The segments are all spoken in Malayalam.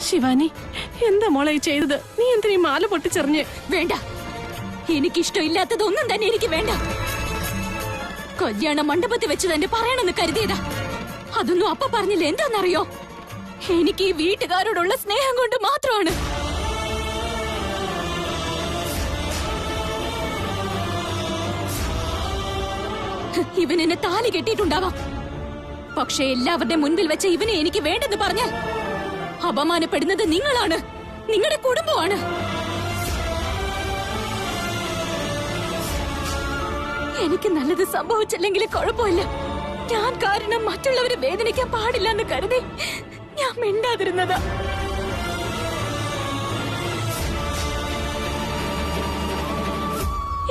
ശിവാനി, എന്താ മോളെ ചെയ്തത്? നീ എന്തിനാ ഈ മാല പൊട്ടിച്ചെറിഞ്ഞ്? വേണ്ട, എനിക്കിഷ്ടമില്ലാത്തതൊന്നും തന്നെ എനിക്ക് വേണ്ട. കല്യാണ മണ്ഡപത്തിൽ വെച്ച് തന്നെ പറയണമെന്ന് കരുതിയതാ. അതൊന്നും അപ്പ പറഞ്ഞില്ല. എന്താണെന്നറിയോ, എനിക്ക് ഈ വീട്ടുകാരോടുള്ള സ്നേഹം കൊണ്ട് മാത്രമാണ്. ഇവൻ എന്നെ താലി കെട്ടിയിട്ടുണ്ടാവാം, പക്ഷെ എല്ലാവരുടെ മുൻപിൽ വെച്ച് ഇവനെ എനിക്ക് വേണ്ടെന്ന് പറഞ്ഞാൽ അപമാനപ്പെടുന്നത് നിങ്ങളാണ്, നിങ്ങളുടെ കുടുംബമാണ്. എനിക്ക് നല്ലത് സംഭവിച്ചില്ലെങ്കിൽ കുഴപ്പമില്ല. ഞാൻ കാരണം മറ്റുള്ളവരെ വേദനിക്കാൻ പാടില്ല എന്ന് കരുതി ഞാൻ മിണ്ടാതിരുന്നതാ.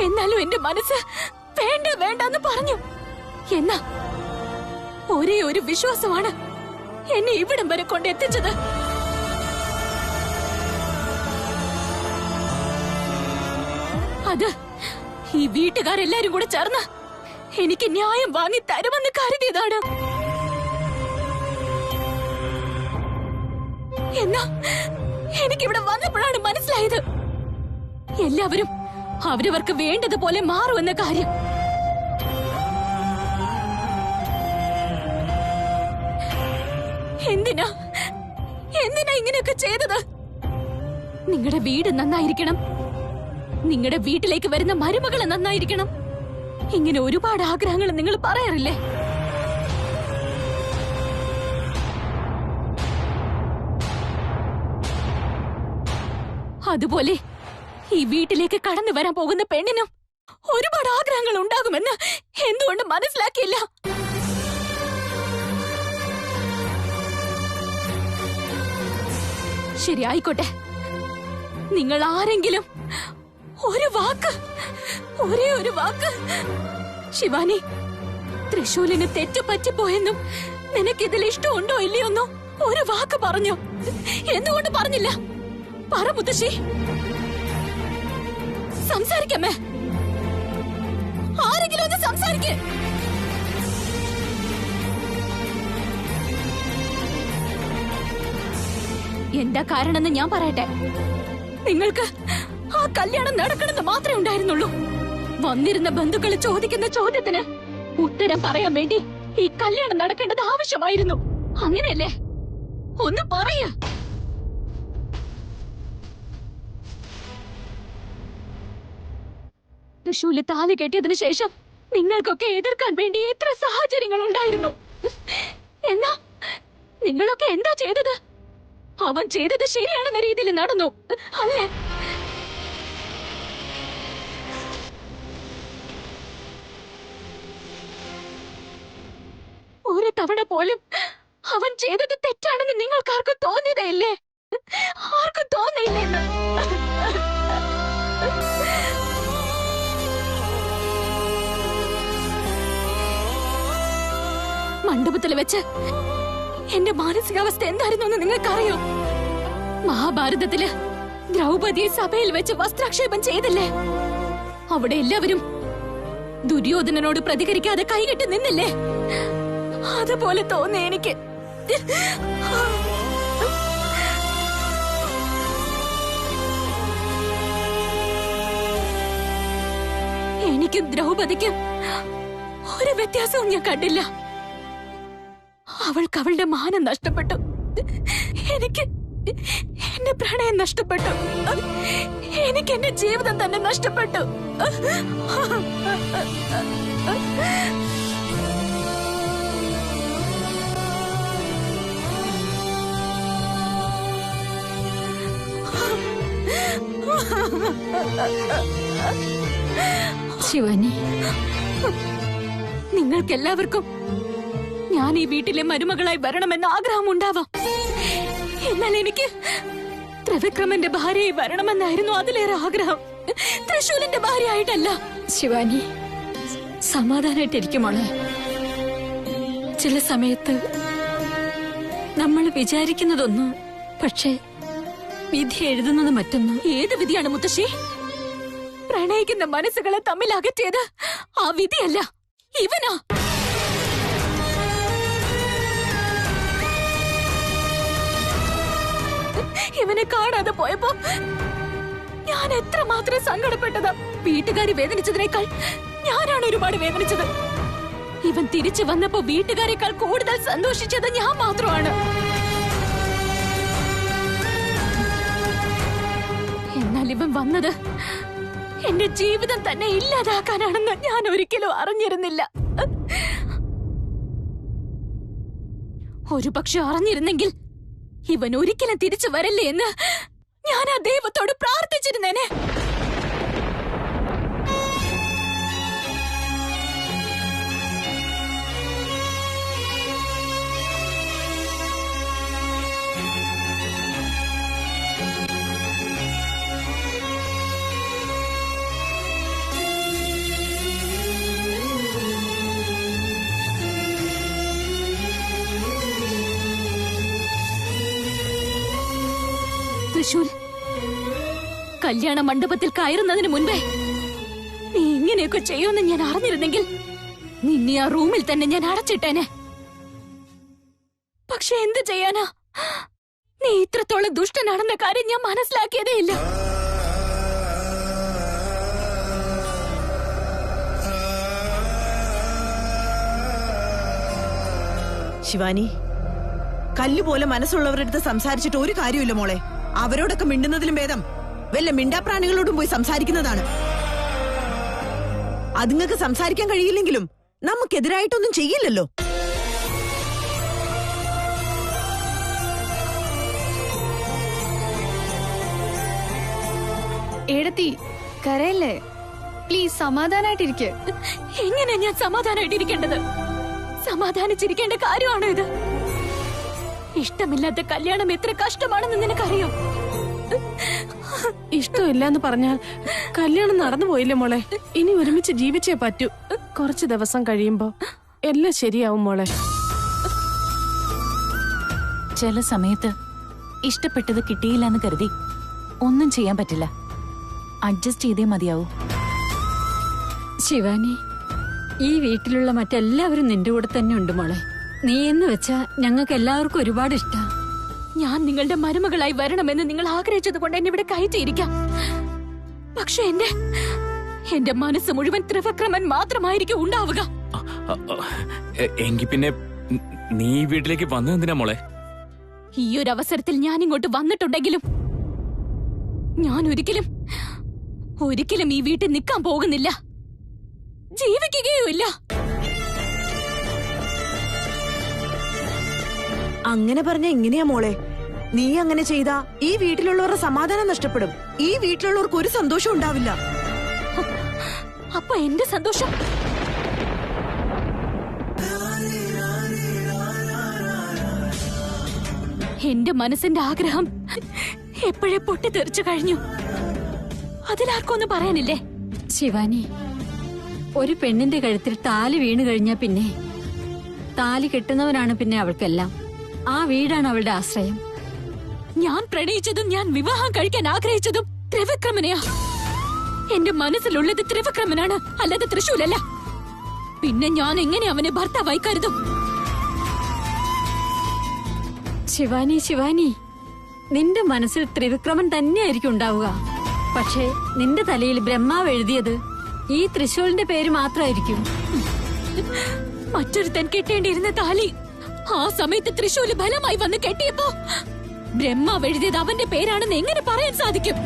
എന്നാലും എന്റെ മനസ്സ് വേണ്ട വേണ്ടെന്ന് പറഞ്ഞു. എന്നാ ഒരേ ഒരു വിശ്വാസമാണ് എന്നെ ഇവിടം വരെ കൊണ്ടെത്തിച്ചത്. അത് ഈ വീട്ടുകാരെല്ലാരും കൂടെ ചേർന്ന് എനിക്ക് ന്യായം വാങ്ങി തരുമെന്ന് കരുതിയതാണ്. എന്നാ എനിക്കിവിടെ വന്നപ്പോഴാണ് മനസ്സിലായത്, എല്ലാവരും അവരവർക്ക് വേണ്ടതുപോലെ മാറുമെന്ന കാര്യം. എന്തിനാ ഇങ്ങനെയൊക്കെ ചെയ്തത്? നിങ്ങളുടെ വീട് നന്നായിരിക്കണം, നിങ്ങളുടെ വീട്ടിലേക്ക് വരുന്ന മരുമകളെ നന്നായിരിക്കണം, ഇങ്ങനെ ഒരുപാട് ആഗ്രഹങ്ങൾ നിങ്ങൾ പറയാറില്ലേ? അതുപോലെ ഈ വീട്ടിലേക്ക് കടന്നു വരാൻ പോകുന്ന പെണ്ണിനും ഒരുപാട് ആഗ്രഹങ്ങൾ ഉണ്ടാകുമെന്ന് എന്തുകൊണ്ട് മനസ്സിലാക്കിയില്ല? ശരി, ആയിക്കോട്ടെ. നിങ്ങൾ ആരെങ്കിലും ഒരു വാക്ക്, ഒരേ ഒരു വാക്ക്, ശിവാനി തൃശൂലിന് തെറ്റ് പറ്റിപ്പോയെന്നും നിനക്കിതിൽ ഇഷ്ടമുണ്ടോ ഇല്ലയോന്നോ ഒരു വാക്ക് പറഞ്ഞു. എന്തുകൊണ്ട് പറഞ്ഞില്ല? പറ മുത്തശ്ശി, സംസാരിക്കമ്മേ. ആരെങ്കിലും ഒന്ന് സംസാരിക്കേ. എന്താ കാരണമെന്ന് ഞാൻ പറയട്ടെ. നിങ്ങൾക്ക് ആ കല്യാണം നടക്കണമെന്ന് മാത്രമേ ഉണ്ടായിരുന്നുള്ളൂ. വന്നിരുന്ന ബന്ധുക്കൾ ചോദിക്കുന്ന ചോദ്യത്തിന് ഉത്തരം പറയാൻ വേണ്ടി ഈ കല്യാണം നടക്കേണ്ടത് ആവശ്യമായിരുന്നു. അങ്ങനെയല്ലേ? ഒന്ന് പറയ. തൃശൂല് താലി കെട്ടിയതിനു ശേഷം നിങ്ങൾക്കൊക്കെ എതിർക്കാൻ വേണ്ടി എത്ര സാഹചര്യങ്ങൾ ഉണ്ടായിരുന്നു. എന്നാ നിങ്ങളൊക്കെ എന്താ ചെയ്തത്? അവൻ ചെയ്തത് ശരിയാണെന്ന രീതിയിൽ നടന്നു അല്ലേ? ഒരു തവണ പോലും അവൻ ചെയ്തത് തെറ്റാണെന്ന് നിങ്ങൾക്കാർക്കും തോന്നിയതേ ഇല്ലേ? ആർക്കും തോന്നിയില്ലെന്ന്. മണ്ഡപത്തിൽ വെച്ച് എന്റെ മാനസികാവസ്ഥ എന്തായിരുന്നു എന്ന് നിങ്ങൾക്കറിയോ? മഹാഭാരതത്തില് ദ്രൗപദിയെ സഭയിൽ വെച്ച് വസ്ത്രാക്ഷേപം ചെയ്തില്ലേ? അവിടെ എല്ലാവരും ദുര്യോധനനോട് പ്രതികരിക്കാതെ കൈകെട്ടി നിന്നില്ലേ? അതുപോലെ തോന്നി എനിക്ക്. എനിക്കും ദ്രൗപദിക്കും ഒരു വ്യത്യാസവും ഞാൻ കണ്ടില്ല. അവൾക്ക് അവളുടെ മാനം നഷ്ടപ്പെട്ടു, എനിക്ക് എന്റെ പ്രണയം നഷ്ടപ്പെട്ടു, എനിക്ക് എന്റെ ജീവിതം തന്നെ നഷ്ടപ്പെട്ടു. ശിവാനി, നിങ്ങൾക്കെല്ലാവർക്കും ഞാൻ ഈ വീട്ടിലെ മരുമകളായി വരണമെന്ന് ആഗ്രഹമുണ്ടാവാം. എന്നാൽ എനിക്ക് ത്രിവിക്രമന്റെ ഭാര്യയായി വരണമെന്നായിരുന്നു അതിലേറെ ആഗ്രഹം, തൃശൂലിന്റെ ഭാര്യയായിട്ടല്ല. ശിവാനി, സമാധാനായിട്ടിരിക്കും മോളെ. ചില സമയത്ത് നമ്മൾ വിചാരിക്കുന്നതൊന്നു, പക്ഷേ വിധി എഴുതുന്നത് മറ്റൊന്നു. ഏത് വിധിയാണ് മുത്തശ്ശി? പ്രണയിക്കുന്ന മനസ്സുകളെ തമ്മിൽ അകറ്റിയത് ആ വിധിയല്ല, ഇവനാ. ഇവനെ കാണാതെ പോയപ്പോ ഞാൻ എത്രമാത്രം സങ്കടപ്പെട്ടതാ. വീട്ടുകാരി വേദനിച്ചതിനേക്കാൾ ഞാനാണ് ഒരുപാട് വേദനിച്ചത്. ഇവൻ തിരിച്ചു വന്നപ്പോ വീട്ടുകാരെക്കാൾ കൂടുതൽ സന്തോഷിച്ചത് ഞാൻ മാത്രമാണ്. എന്നാൽ ഇവൻ വന്നത് എന്റെ ജീവിതം തന്നെ ഇല്ലാതാക്കാനാണെന്ന് ഞാൻ ഒരിക്കലും അറിഞ്ഞിരുന്നില്ല. ഒരുപക്ഷെ അറിഞ്ഞിരുന്നെങ്കിൽ ഇവൻ ഒരിക്കലും തിരിച്ചു വരല്ലേ എന്ന് ഞാൻ ആ ദൈവത്തോട് പ്രാർത്ഥിച്ചിരുന്നേനെ. തൃശൂൽ, കല്യാണ മണ്ഡപത്തിൽ കയറുന്നതിന് മുൻപേ നീ ഇങ്ങനെയൊക്കെ ചെയ്യുമെന്ന് ഞാൻ അറിഞ്ഞിരുന്നെങ്കിൽ നിന്നെ ആ റൂമിൽ തന്നെ ഞാൻ അടച്ചിട്ടേനെ. പക്ഷെ എന്ത് ചെയ്യാനാ, നീ ഇത്രത്തോളം ദുഷ്ടനാണെന്ന കാര്യം ഞാൻ മനസ്സിലാക്കിയതേ ഇല്ല. ശിവാനി, കല്ലുപോലെ മനസ്സുള്ളവരുടെ അടുത്ത് സംസാരിച്ചിട്ട് ഒരു കാര്യമില്ല മോളെ. അവരോടൊക്കെ മിണ്ടുന്നതിലും ഭേദം വല്ല മിണ്ടാപ്രാണികളോടും പോയി സംസാരിക്കുന്നതാണ്. അതുങ്ങൾക്ക് സംസാരിക്കാൻ കഴിയില്ലെങ്കിലും നമുക്കെതിരായിട്ടൊന്നും ചെയ്യില്ലല്ലോ. ഏടത്തി, കരയല്ലേ? പ്ലീസ് സമാധാനായിട്ടിരിക്കെ. എങ്ങനെ ഞാൻ സമാധാനായിട്ടിരിക്കേണ്ടത്? സമാധാനിച്ചിരിക്കേണ്ട കാര്യമാണോ ഇത്? ഇഷ്ടമില്ലാത്ത കല്യാണം എത്ര കഷ്ടമാണെന്ന് നിനക്കറിയോ? ഇഷ്ടമില്ല എന്ന് പറഞ്ഞാൽ കല്യാണം നടന്നു പോയില്ലേ മോളെ. ഇനി ഒരുമിച്ച് ജീവിച്ചേ പറ്റൂ. കുറച്ചു ദിവസം കഴിയുമ്പോ എല്ലാം ശരിയാവും മോളെ. ചില സമയത്ത് ഇഷ്ടപ്പെട്ടത് കിട്ടിയില്ലെന്ന് കരുതി ഒന്നും ചെയ്യാൻ പറ്റില്ല. അഡ്ജസ്റ്റ് ചെയ്തേ മതിയാവൂ. ശിവാനി, ഈ വീട്ടിലുള്ള മറ്റെല്ലാവരും നിന്റെ കൂടെ തന്നെ ഉണ്ട് മോളെ. നീ എന്ന് വെച്ചാ ഞങ്ങൾക്ക് എല്ലാവർക്കും ഒരുപാട് ഇഷ്ടാ. ഞാൻ നിങ്ങളുടെ മരുമകളായി വരണമെന്ന് നിങ്ങൾ ആഗ്രഹിച്ചത് കൊണ്ട് എന്നെ ഇവിടെ കയറ്റിയിരിക്കാം. പക്ഷെ എന്റെ മനസ്സ് മുഴുവൻ ത്രിവിക്രമൻ മാത്രമായിരിക്കും ഉണ്ടാവുക. എങ്കിൽ പിന്നെ നീ വീട്ടിലേക്ക് വന്നതെന്തിനാ മോളെ? ഈ ഒരു അവസരത്തിൽ ഞാൻ ഇങ്ങോട്ട് വന്നിട്ടുണ്ടെങ്കിലും ഞാൻ ഒരിക്കലും ഈ വീട്ടിൽ നിൽക്കാൻ പോകുന്നില്ല, ജീവിക്കുകയുമില്ല. അങ്ങനെ പറഞ്ഞ എങ്ങനെയാ മോളെ? നീ അങ്ങനെ ചെയ്താ ഈ വീട്ടിലുള്ളവരുടെ സമാധാനം നഷ്ടപ്പെടും. ഈ വീട്ടിലുള്ളവർക്ക് ഒരു സന്തോഷം ഉണ്ടാവില്ല. അപ്പൊ എന്റെ സന്തോഷം? എന്റെ മനസ്സിന്റെ ആഗ്രഹം എപ്പോഴേ പൊട്ടിത്തെറിച്ചു കഴിഞ്ഞു. അതിലാർക്കൊന്നും പറയാനില്ലേ? ശിവാനി, ഒരു പെണ്ണിന്റെ കഴുത്തിൽ താലി വീണു കഴിഞ്ഞാ പിന്നെ താലി കെട്ടുന്നവനാണ് പിന്നെ അവൾക്കെല്ലാം. ആ വീടാണ് അവളുടെ ആശ്രയം. ഞാൻ പ്രണയിച്ചതും ഞാൻ വിവാഹം കഴിക്കാൻ ആഗ്രഹിച്ചതും ത്രിവിക്രമനെയാ. എന്റെ മനസ്സിലുള്ളത് ത്രിവിക്രമനാണ്, അല്ലാതെ തൃശൂലല്ല. പിന്നെ ഞാൻ എങ്ങനെ അവനെ ഭർത്താവായി കരുതും? ശിവാനി, ശിവാനി, നിന്റെ മനസ്സിൽ ത്രിവിക്രമൻ തന്നെയായിരിക്കും ഉണ്ടാവുക. പക്ഷേ നിന്റെ തലയിൽ ബ്രഹ്മാവ് എഴുതിയത് ഈ തൃശൂലിന്റെ പേര് മാത്രമായിരിക്കും. മറ്റൊരുത്തൻ കെട്ടേണ്ടിയിരുന്ന താലി ആ സമയത്ത് തൃശൂല് ബലമായി വന്ന് കെട്ടിയപ്പോ ബ്രഹ്മാവ് എഴുതിയത് അവന്റെ പേരാണെന്ന് എങ്ങനെ പറയാൻ സാധിക്കും?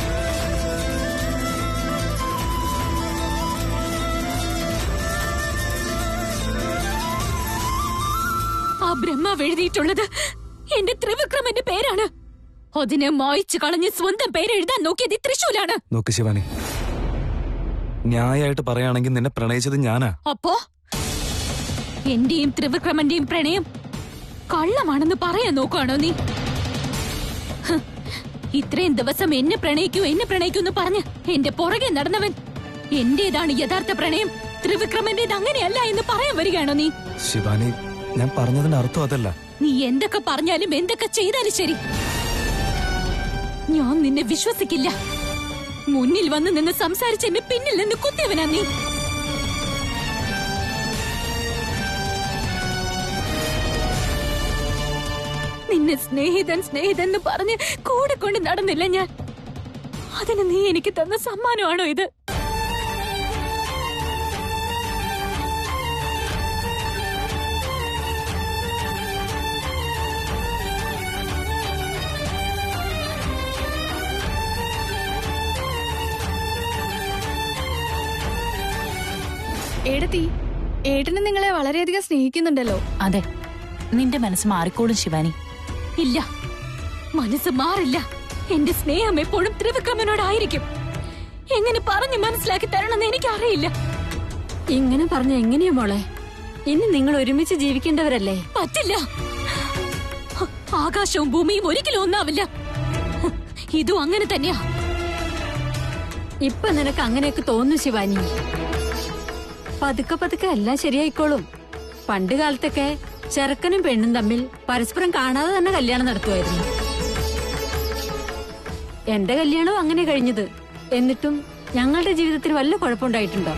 ആ ബ്രഹ്മാവ് എഴുതിയിട്ടുള്ളത് എന്റെ ത്രിവിക്രമന്റെ പേരാണ്. അതിനെ മായ്ച്ചു കളഞ്ഞ് സ്വന്തം പേരെഴുതാൻ നോക്കിയത് തൃശൂലാണ്. നോക്ക് ശിവാനി, ന്യായമായിട്ട് പറയുകയാണെങ്കിൽ നിന്നെ പ്രണയിച്ചത് ഞാനാ. അപ്പോ എന്റെയും ത്രിവിക്രമന്റെയും പ്രണയം കള്ളമാണെന്ന് പറയാൻ നോക്കുകയാണോ നീ? ഇത്രയും ദിവസം എന്നെ പ്രണയിക്കൂ എന്ന് പറഞ്ഞ് എന്റെ പുറകെ നടന്നവൻ എന്റേതാണ് യഥാർത്ഥ പ്രണയം, ത്രിവിക്രമന്റേത് അങ്ങനെയല്ല എന്ന് പറയാൻ വരികയാണോ നീ? ശിവാനി, ഞാൻ പറഞ്ഞതിന്റെ അർത്ഥം അതല്ല. നീ എന്തൊക്കെ പറഞ്ഞാലും എന്തൊക്കെ ചെയ്താലും ശരി, ഞാൻ നിന്നെ വിശ്വസിക്കില്ല. മുന്നിൽ വന്ന് നിന്ന് സംസാരിച്ച് എന്നെ പിന്നിൽ നിന്ന് കുത്തിയവനാ നീ. നിന്നെ സ്നേഹിതൻ സ്നേഹിതൻ എന്ന് പറഞ്ഞ് കൂടെ കൊണ്ട് നടന്നില്ല ഞാൻ. അതിന് നീ എനിക്ക് തന്ന സമ്മാനമാണോ ഇത്? ഏടത്തി, ഏട്ടന് നിങ്ങളെ വളരെയധികം സ്നേഹിക്കുന്നുണ്ടല്ലോ. അതെ, നിന്റെ മനസ്സ് മാറിക്കോളും ശിവാനി. ഇല്ല, മനസ്സ് മാറില്ല. എന്റെ സ്നേഹം എപ്പോഴും ത്രിവിക്രമനോടായിരിക്കും. എങ്ങനെ പറഞ്ഞു മനസ്സിലാക്കി തരണമെന്ന് എനിക്കറിയില്ല. ഇങ്ങനെ പറഞ്ഞ എങ്ങനെയാ മോളെ? ഇനി നിങ്ങൾ ഒരുമിച്ച് ജീവിക്കേണ്ടവരല്ലേ? പറ്റില്ല. ആകാശവും ഭൂമിയും ഒരിക്കലും ഒന്നാവില്ല. ഇതും അങ്ങനെ തന്നെയാ. ഇപ്പൊ നിനക്ക് അങ്ങനെയൊക്കെ തോന്നുന്നു ശിവാനി. പതുക്കെ പതുക്കെ എല്ലാം ശരിയായിക്കോളും. പണ്ട് കാലത്തൊക്കെ ചെറുക്കനും പെണ്ണും തമ്മിൽ പരസ്പരം കാണാതെ തന്നെ കല്യാണം നടത്തുമായിരുന്നു. എന്റെ കല്യാണവും അങ്ങനെ കഴിഞ്ഞത്. എന്നിട്ടും ഞങ്ങളുടെ ജീവിതത്തിൽ വല്ല കുഴപ്പമുണ്ടായിട്ടുണ്ടോ?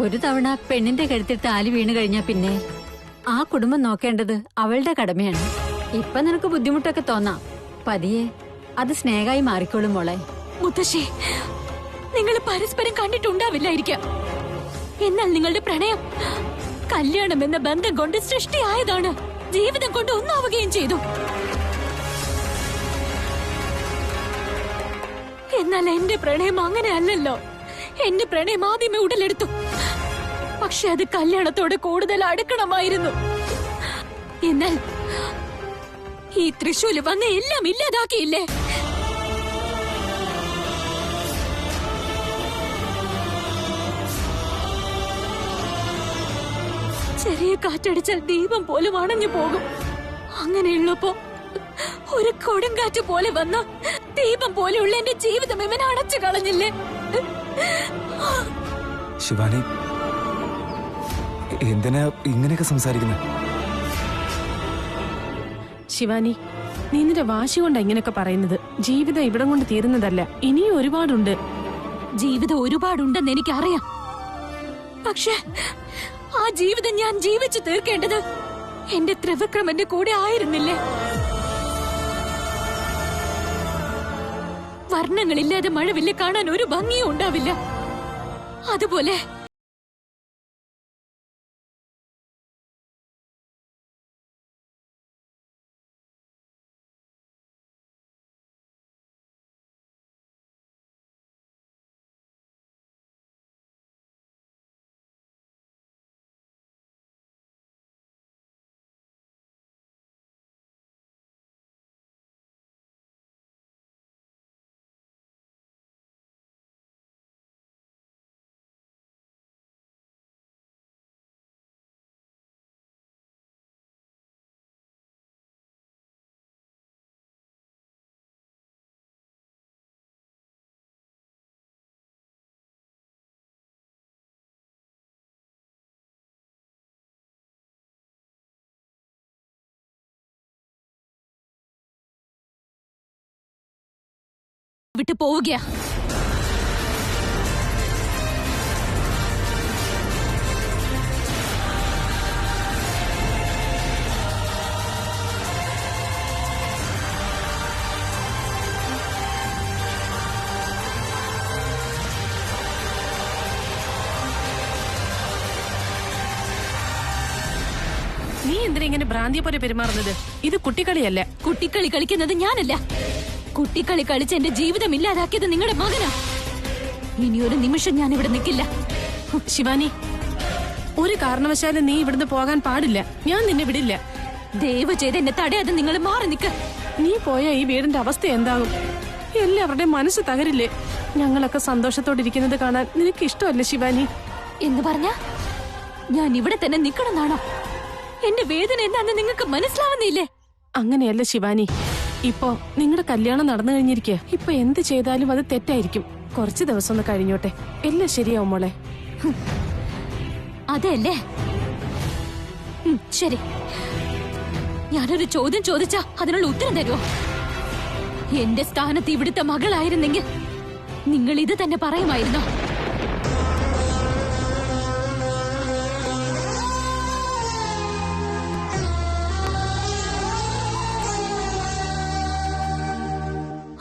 ഒരു തവണ പെണ്ണിന്റെ കഴുത്തിൽ താലി വീണ് കഴിഞ്ഞാ പിന്നെ ആ കുടുംബം നോക്കേണ്ടത് അവളുടെ കടമയാണ്. ഇപ്പൊ നിനക്ക് ബുദ്ധിമുട്ടൊക്കെ തോന്നാം. പതിയെ അത് സ്നേഹമായി മാറിക്കോളും മോളെ. മുത്തശ്ശി, നിങ്ങൾ പരസ്പരം കണ്ടിട്ടുണ്ടാവില്ലായിരിക്കാം. എന്നാൽ നിങ്ങളുടെ പ്രണയം കല്യാണം എന്ന ബന്ധം കൊണ്ട് സൃഷ്ടിയായതാണ്. ജീവിതം കൊണ്ട് ഒന്നാവുകയും ചെയ്തു. എന്നാൽ എന്റെ പ്രണയം അങ്ങനെയല്ലല്ലോ. എന്റെ പ്രണയം ആദ്യമേ ഉടലെടുത്തു. പക്ഷെ അത് കല്യാണത്തോടെ കൂടുതൽ അടുക്കണമായിരുന്നു. എന്നാൽ ഈ തൃശൂല് വന്ന് എല്ലാം ഇല്ലാതാക്കിയില്ലേ? ചെറിയ കാറ്റടിച്ചാൽ ദീപം പോലും അണഞ്ഞു പോകും. അങ്ങനെയുള്ളപ്പോ ഒരു കൊടുങ്കാറ്റ് പോലെ വന്ന ദീപം പോലെയുള്ള എന്റെ ജീവിതം ഇവൻ അടച്ചു കളഞ്ഞില്ലേ? ശിവാനി, എന്തിനാ ഇങ്ങനെയൊക്കെ സംസാരിക്കുന്നത്? ശിവാനി, നീ നിന്റെ വാശി കൊണ്ടാ ഇങ്ങനെയൊക്കെ പറയുന്നത്. ജീവിതം ഇവിടം കൊണ്ട് തീരുന്നതല്ല, ഇനിയും ഒരുപാടുണ്ട്. ജീവിതം ഒരുപാടുണ്ടെന്ന് എനിക്കറിയാം. പക്ഷെ ആ ജീവിതം ഞാൻ ജീവിച്ചു തീർക്കേണ്ടത് എന്റെ ത്രിവിക്രമന്റെ കൂടെ ആയിരുന്നില്ലേ? വർണ്ണങ്ങളില്ലാതെ മഴവില്ല് കാണാൻ ഒരു ഭംഗിയും ഉണ്ടാവില്ല. അതുപോലെ വിട്ടു പോവുക. നീ എന്തിനാ ഇങ്ങനെ ഭ്രാന്തിയെ പോലെ പെരുമാറുന്നത്? ഇത് കുട്ടിക്കളിയല്ല. കുട്ടിക്കളി കളിക്കുന്നത് ഞാനല്ല. കുട്ടിക്കളി കളിച്ച് എന്റെ ജീവിതം ഇല്ലാതാക്കിയത് നിങ്ങളുടെ മകനാ. ഇനിയൊരു നിമിഷം ഞാൻ ഇവിടെ നിൽക്കില്ല. ശിവാനി, ഒരു കാരണവശാലും നീ ഇവിടുന്ന് പോകാൻ പാടില്ല. ഞാൻ നിന്നെ വിടില്ല. ദയവ് ചെയ്ത് എന്നെ തടയാതെ നിങ്ങൾ മാറി നിൽക്ക്. നീ പോയ ഈ വീടിന്റെ അവസ്ഥ എന്താകും? എല്ലാവരുടെയും മനസ്സ് തകരില്ലേ? ഞങ്ങളൊക്കെ സന്തോഷത്തോടിരിക്കുന്നത് കാണാൻ നിനക്ക് ഇഷ്ടമല്ലേ ശിവാനി? എന്ന് പറഞ്ഞ ഞാൻ ഇവിടെ തന്നെ നിൽക്കണമെന്നാണോ? എന്റെ വേദന എന്താന്ന് നിങ്ങൾക്ക് മനസ്സിലാവുന്നില്ലേ? അങ്ങനെയല്ല ശിവാനി. ഇപ്പോ നിങ്ങളുടെ കല്യാണം നടന്നു കഴിഞ്ഞിരിക്കുക. ഇപ്പൊ എന്ത് ചെയ്താലും അത് തെറ്റായിരിക്കും. കുറച്ച് ദിവസം ഒന്ന് കഴിഞ്ഞോട്ടെ, എല്ലാം ശരിയാവും മോളെ. അതെല്ലേ? ശരി, ഞാനൊരു ചോദ്യം ചോദിച്ചാ അതിനുള്ള ഉത്തരം തരുമോ? എന്റെ സ്ഥാനത്ത് ഇവിടുത്തെ മകളായിരുന്നെങ്കിൽ നിങ്ങൾ ഇത് തന്നെ പറയുമായിരുന്നോ?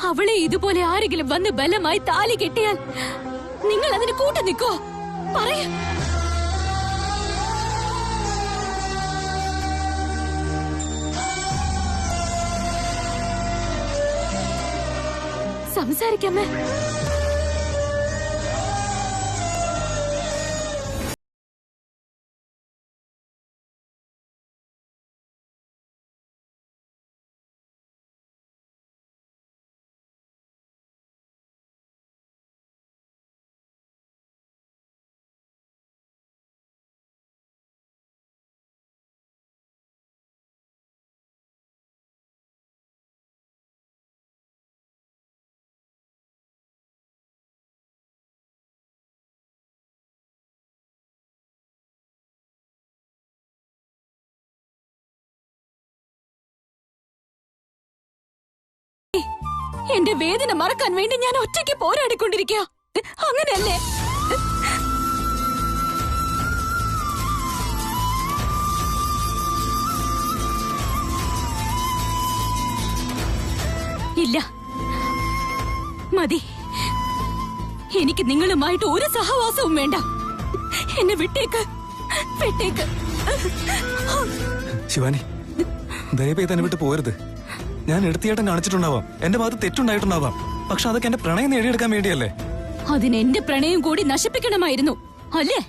അവളെ ഇതുപോലെ ആരെങ്കിലും വന്ന് ബലമായി താലി കെട്ടിയാൽ നിങ്ങൾ അതിന് കൂട്ടു നിൽക്കോ? പറയ. സംസാരിക്കാമേ. എന്റെ വേദന മറക്കാൻ വേണ്ടി ഞാൻ ഒറ്റയ്ക്ക് പോരാടിക്കൊണ്ടിരിക്കുക. അങ്ങനെയല്ലേ? ഇല്ല, മതി. എനിക്ക് നിങ്ങളുമായിട്ട് ഒരു സഹവാസവും വേണ്ട. എന്നെ വിട്ടേക്ക്, വിട്ടേക്ക്. ശിവാനി, ദയവായി തന്നെ വിട്ട് പോരുത്. ഞാൻ എടുത്തിയേട്ടം കാണിച്ചിട്ടുണ്ടാവാം, എന്റെ ഭാഗത്ത് തെറ്റുണ്ടായിട്ടുണ്ടാവാം. പക്ഷെ അതൊക്കെ എന്റെ പ്രണയം നേടിയെടുക്കാൻ വേണ്ടിയല്ലേ? അതിന് എന്റെ പ്രണയം കൂടി നശിപ്പിക്കണമായിരുന്നു അല്ലേ?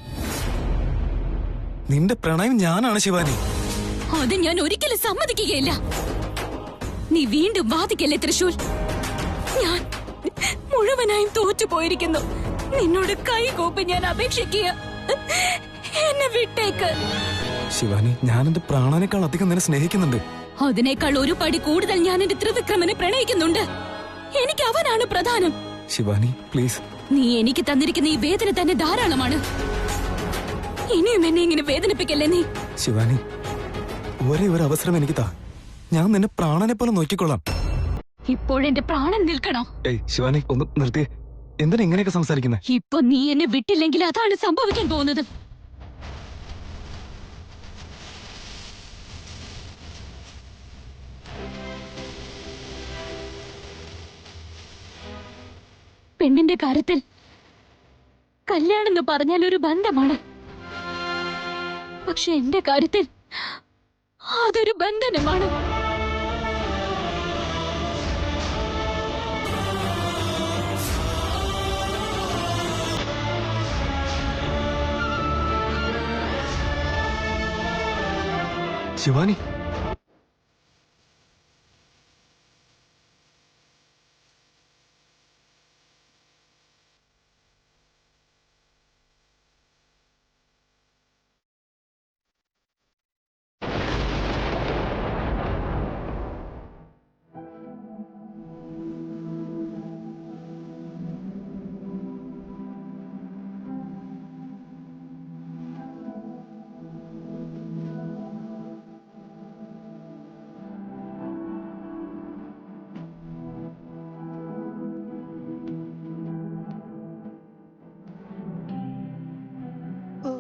നിന്റെ പ്രണയം ഞാനാണ് ശിവാനി. അത് ഞാൻ ഒരിക്കലും സമ്മതിക്കുകയില്ല. നീ വീണ്ടും വാദിക്കല്ലേ തൃശൂൽ. ഞാൻ മുഴുവനായും തോറ്റുപോയിരിക്കുന്നു. നിന്നോട് കൈകോപ്പി ഞാൻ അപേക്ഷിക്കുക. എന്നെ വിട്ടേക്ക്. ശിവാനി, ഞാൻ എന്റെ പ്രാണനേക്കാൾ അധികം നിന്നെ സ്നേഹിക്കുന്നുണ്ട്. അതിനേക്കാൾ ഒരു പടി കൂടുതൽ ഞാൻ എന്റെ ത്രിവിക്രമനെ പ്രണയിക്കുന്നുണ്ട്. എനിക്ക് അവനാണ് പ്രധാനം. ശിവാനി, പ്ലീസ്. നീ എനിക്ക് തന്നിരിക്കുന്ന ഈ വേദന തന്നെ ധാരാളമാണ്. ഇനിയും എന്നെ ഇങ്ങനെ വേദനിപ്പിക്കല്ലേ നീ. ശിവാനി, ഒരേ ഒരു അവസരം എനിക്ക് താ. ഞാൻ നിന്നെ പ്രാണനെ പോലെ നോക്കിക്കൊള്ളാം. ഇപ്പോഴെന്റെ പ്രാണൻ നിൽക്കണോ? ഏയ് ശിവാനി, ഒന്ന് നിർത്തിയേ. എന്തിനാ ഇങ്ങനെയൊക്കെ സംസാരിക്കുന്നത്? ഇപ്പൊ നീ എന്നെ വിട്ടില്ലെങ്കിൽ അതാണ് സംഭവിക്കാൻ പോകുന്നത്. പെണ്ണിന്റെ കാര്യത്തിൽ കല്യാണം എന്ന് പറഞ്ഞാൽ ഒരു ബന്ധമാണ്. പക്ഷെ എന്റെ കാര്യത്തിൽ അതൊരു ബന്ധനമാണ്. ശിവാനി,